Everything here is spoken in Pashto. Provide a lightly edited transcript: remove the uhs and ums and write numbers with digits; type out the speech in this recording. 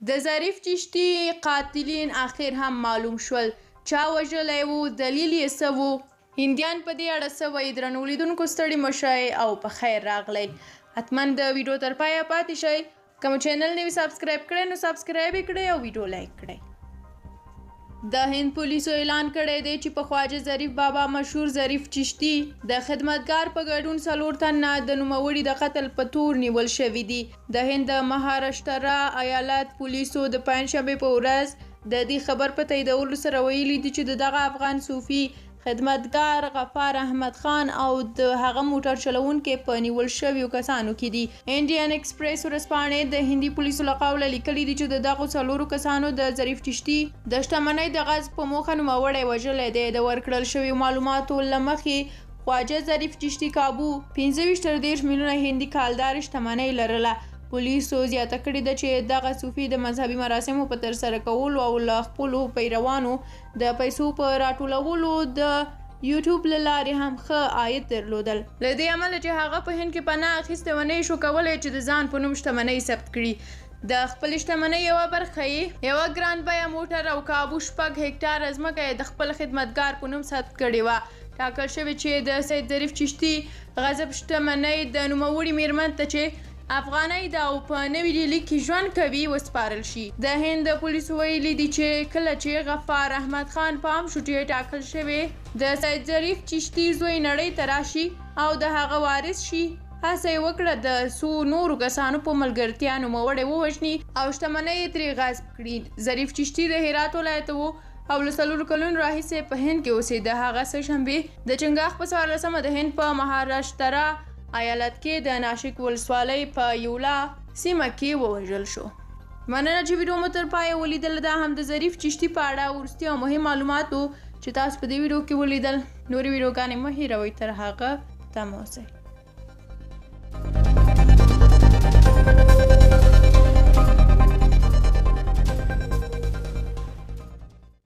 د ظریف چشتي قاتلین اخر هم معلوم شول. چا وژلی و، دلیل یې څه و؟ هندیان په دې اړه څه وایي؟ درنو لیدونکو ستړي مه شئ او په خیر راغلی. حتما د ویډیو تر پایه پاتې شئ. که مو چینل نوي سبسکرایب کړی نو سبسکرایب یې کړئ او ویډیو لایک کړئ. د هند پولیسو اعلان کړی دی چې په خواجه ظریف بابا مشهور ظریف چشتي د خدمتګار په ګډون 4 تنه د نوموړي د قتل په تور نیول شوي دي. د هند د مهاراشټرا ایالت پولیسو د پنجشنبې په ورځ د دې خبر په تاییدولو سره ویلي دي چې دغه افغان صوفي خدمتګار غفار احمد خان او د هغه موټر چلوونکی په نیول شویو کسانو کې دي. انډین ایکسپریس ورځپاڼې د هندي پولیسو له قوله لیکلي دي چې د دغو 4 کسانو د ظریف چشتي د شتمنۍ د غصب په موخه نوموړی وژلی دی. د ورکړل شویو معلوماتو له مخې خواجه ظریف چشتي کابو 25 میلیونه هندي کالدار شتمنۍ لرله. پولیسو زیاته کړې ده چې دغه صوفي د مذهبي مراسمو په ترسره کولو او له خپلو پیروانو د پیسو په راټولولو د یوټیوب له لارې هم ښه عاید درلودل. له دې امله چې هغه په هند کې پناه اخیستې ونه یې شو کولی چې د ځان په نوم شتمنۍ ثبت کړي. د خپل شتمنۍ یوه برخه یې یوه ګران بیه موټر او کابو 6 هکټاره ځمکه یې د خپل خدمتګار په نوم ثبت کړې وه. ټاکل شوې چې د سید ظریف چشتي غصب شتمنۍ د نوموړي میرمن ته چې افغانۍ ده او په نوي ډیلي کې ژوند کوي وسپارل شي. د هند پولیسو ویلي دي چې کله چې غفار احمد خان په عام شوټي ټاکل شوی د سید ظریف چشتي زوی نړۍ ته راشي او د هغه وارث شي، هڅه یې وکړه د څو نورو کسانو په ملګرتیا نوموړی ووژني او شتمنۍ یې ترې غصب کړي. ظریف چشتي د هرات ولایت و او له 4 کلونو راهیسې په هند کې اوسېده. هغه سهشنبې د چنګاښ په 14مه د هند په مهاراشټرا ایالت کې د ناشک ولسوالۍ په یولا سیمه کې ووژل شو. مننه چې ویډیو مو تر پایه ولیدله. دا هم د ظریف چشتي په اړه وروستي او مهم معلومات و چې تاسو په دې ویډیو کې ولیدل. نورې ویډیوګانې مه هېروئ، تر هغه تم اوسئ.